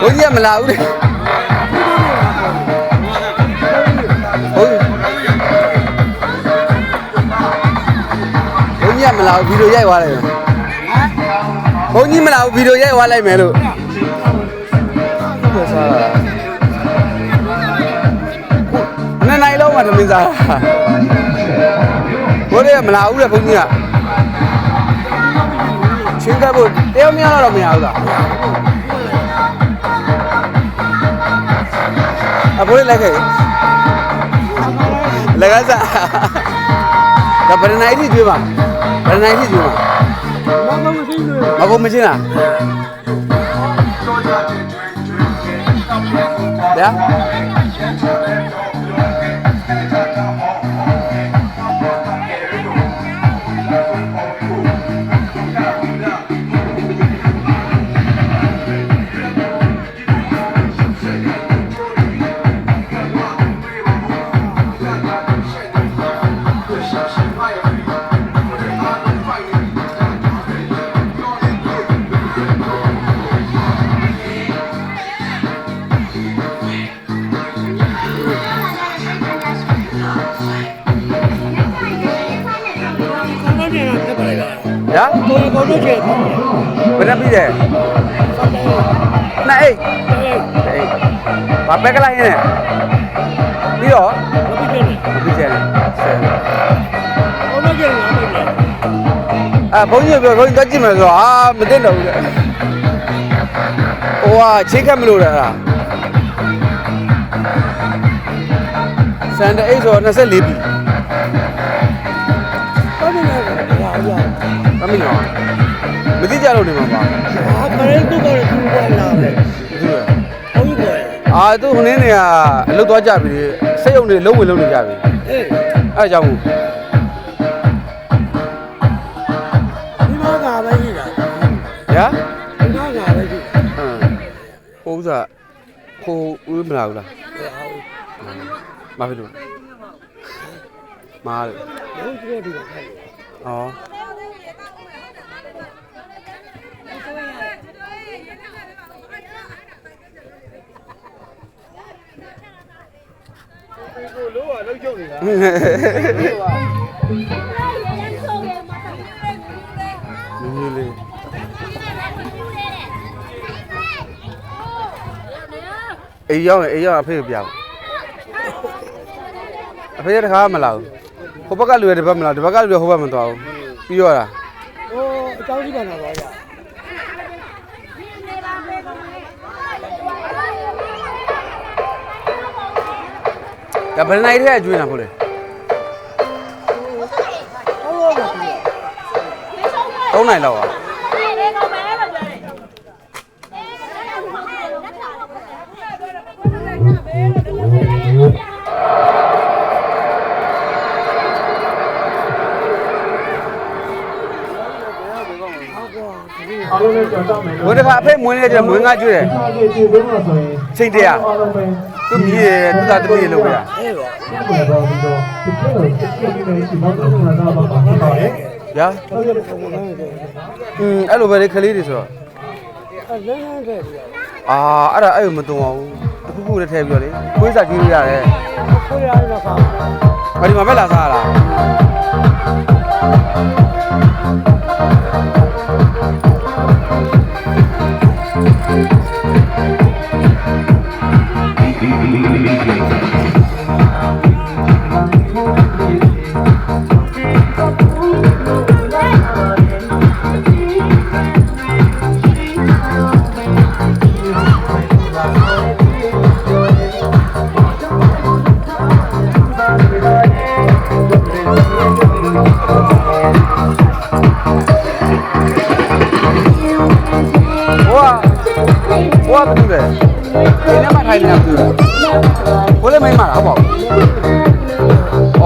ဘုန်းကြီးကမလာဘူးလေဘုန်းကြီးကမလာဘူးဗီဒီယိုရိုက်သွားလိုက်မယ်ဘုန်းကြီးမလာဘူးဗီဒီယိုရိုက်သွားလိုက်မယ်လို့ဟုတ်စားတာနှစ်နိုင်လုံးမှသမင်းစားဘိုးလေးကမလာဘူးလေဘုန်းကြီးကချင်းကပ်ဖို့တယောက်များတော့မရဘူးလားအဖိုးလေးလိုက်ခဲ့လက်ကစားဒါဗရနိုင်ကြီးကျွေးပါဗရနိုင်ကြီးကျွေးပါမကုန်မချင်းလားဗျာ呀，多少钱？不能比的。那哎，把白个来呢？比了？不比的，是。啊，朋友不，朋友他进门说啊，没得路的。哇，钱看不路的啦。现在哎说那是利比。မင်းရောမသိကြလို့နေမှာပါဟာခရဲတုတ်ကလည်းသူ့ဘက်လာတယ်ဟုတ်တယ်အာသူ့ခင်းနေကအလုတ်သွားကြပြီစိတ်ုံတွေလုံးဝင်လုံးနေကြပြီအေးအဲ့ကြောင့်ဘူးဒီမှာကပဲရှိတာညာဒီမှာကပဲရှိဟိုဥစားခိုးဦးမလာဘူးလားမဖြစ်လို့မားလို့ဟုတ်ကဲ့ဒီတော့ဩလို့ကလုံးကျုပ်နေတာမျိုးလေးအေးရောက်အဖေကိုပြပါအဖေတခါမလာဘူးဟိုဘက်ကလူရတဲ့ဘက်မလာဒီဘက်ကလူရဟိုဘက်မသွားဘူးပြီးတော့လားဟိုအကြောင်းကြီးပါတော့ဗျာဒါဘယ်နိုင်ထဲကျွေးနေတာဖို့လေ3နိုင်လောက်อ่ะဘယ်တခါအဖေမွေးနေတယ်မွေးငါကျွေးတယ်ချိန်တရသူမြည်တယ်သူသားတမီးလို့ပဲအေးပါရာအဲ့လိုပဲလေခလေးတွေဆိုတော့အာအဲ့ဒါအဲ့မတုံအောင်တခုခုလည်းထည့်ပြီးတော့လေခွေးစားကျွေးလို့ရတယ်ခွေးရတော့ခါဘာဒီမှာပဲလာစားရလားဘာတူလဲဒီနေ့မှထိုင်နေတာဘူးဘိုးလေးမိမလားဟုတ်ပါဘူးဩ